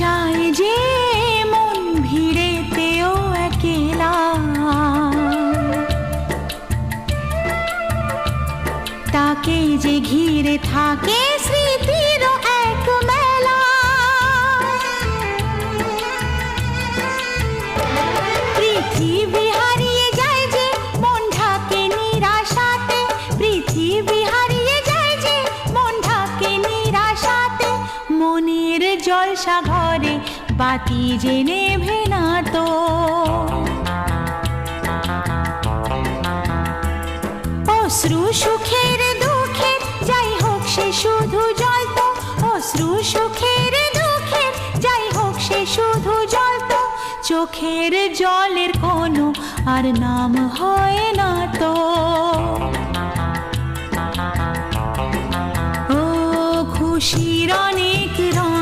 চায় যে মন ভিড়েতেও একেলা, তাকে যে ঘিরে থাকে স্মৃতির এক মেলা। পৃথিবী হারিয়ে যায় যে মন ঢাকে নিরাশাতে, পৃথিবী হারিয়ে যায় যে মন ঢাকে নিরাশাতে। মনের জলসা ঘরে বাতি যে নেভে না তো, অশ্রু সুখের দুঃখের যাই হোক সে শুধু জ্বলতো, অশ্রু সুখের দুঃখের যাই হোক সে শুধু জ্বলতো। চোখের জলের কোনো আর নাম হয় না তো। ও খুশির অনেক রঙ